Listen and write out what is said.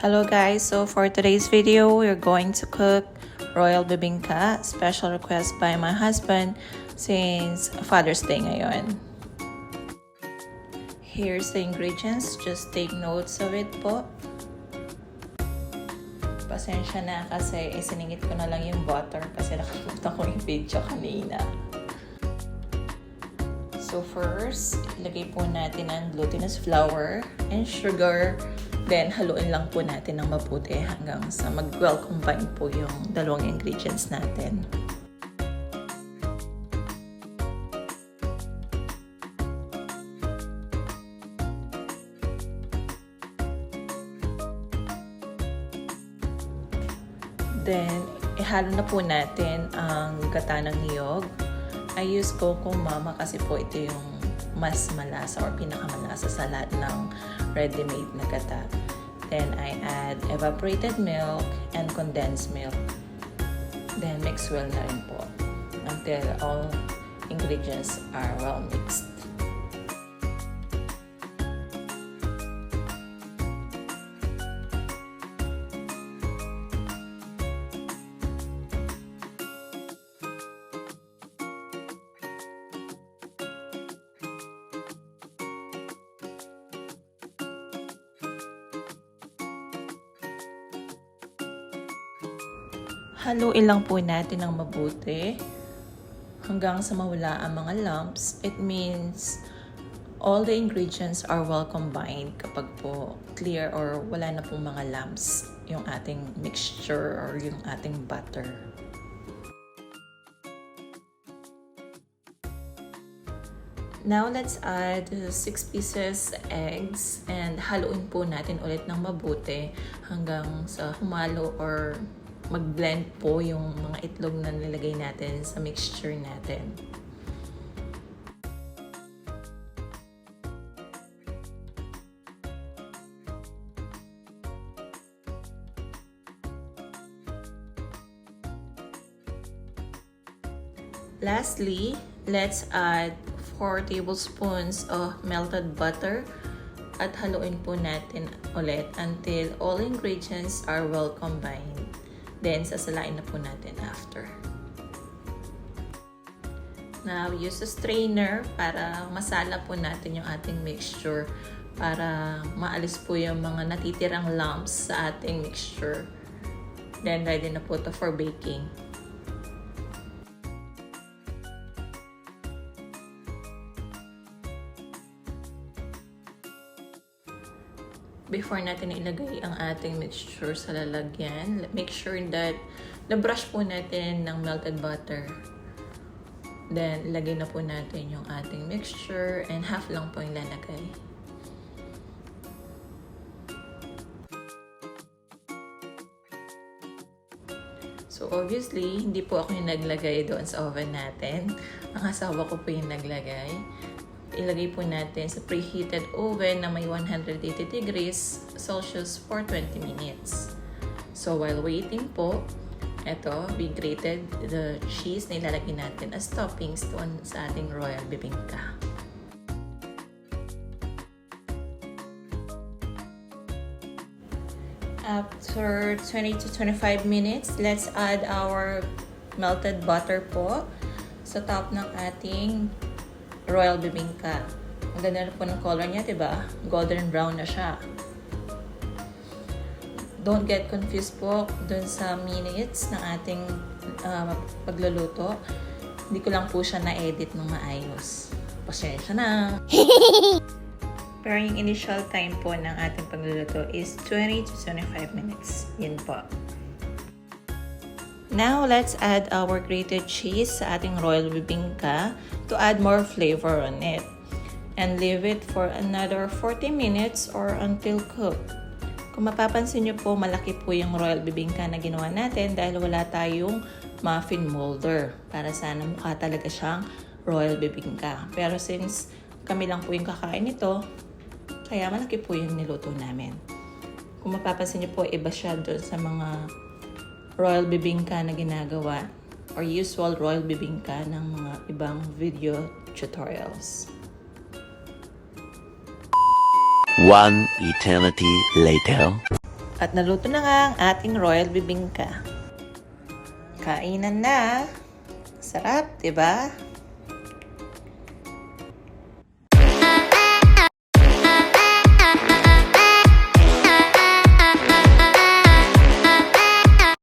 Hello guys, so for today's video, we're going to cook Royal Bibingka, special request by my husband since Father's Day ngayon. Here's the ingredients, just take notes of it po. Pasensya na kasi isiningit ko na lang yung butter kasi nakalimutan ko yung video kanina. So first, ilagay po natin ang glutinous flour and sugar. Then, haluin lang po natin ng mabuti hanggang sa mag-well combine po yung dalawang ingredients natin. Then, ihalo na po natin ang gata ng niyog. I use Coco Mama kasi po ito yung mas malasa or pinakamalasa sa lahat ng ready-made na gata. Then I add evaporated milk and condensed milk. Then mix well na rin po until all ingredients are well mixed. Haluin lang po natin ng mabuti hanggang sa mawala ang mga lumps. It means all the ingredients are well combined kapag po clear or wala na pong mga lumps yung ating mixture or yung ating butter. Now let's add 6 pieces eggs and haluin po natin ulit ng mabuti hanggang sa humalo or mag-blend po yung mga itlog na nilagay natin sa mixture natin. Lastly, let's add 4 tablespoons of melted butter at haluin po natin ulit until all ingredients are well combined. Then, sasalain na po natin after. Now, use a strainer para masala po natin yung ating mixture para maalis po yung mga natitirang lumps sa ating mixture. Then, ready na po ito for baking. Before natin ilagay ang ating mixture sa lalagyan, make sure that na-brush po natin ng melted butter. Then, ilagay na po natin yung ating mixture and half lang po yung lalagay. So, obviously, hindi po ako yung naglagay doon sa oven natin. Ang asawa ko po yung naglagay. Ilagay po natin sa preheated oven na may 180 degrees Celsius for 20 minutes. So while waiting po, eto, we grated the cheese na ilalagay natin as toppings doon sa ating Royal Bibingka. After 20 to 25 minutes, let's add our melted butter po sa top ng ating Royal Bibingka. Ang ganda na po ng color niya, diba? Golden brown na siya. Don't get confused po dun sa minutes ng ating pagluluto. Hindi ko lang po siya na-edit ng maayos. Pasensya na. Pero yung initial time po ng ating pagluluto is 20 to 25 minutes. Yun po. Now, let's add our grated cheese sa ating Royal Bibingka to add more flavor on it. And leave it for another 40 minutes or until cooked. Kung mapapansin nyo po, malaki po yung Royal Bibingka na ginawa natin dahil wala tayong muffin molder. Para sana mukha talaga siyang Royal Bibingka. Pero since kami lang po yung kakain nito, kaya malaki po yung niluto namin. Kung mapapansin nyo po, iba siya doon sa mga Royal Bibingka na ginagawa or usual Royal Bibingka ng mga ibang video tutorials. One eternity later. At naluto na nga ang ating royal bibingka. Kainan na! Sarap, diba?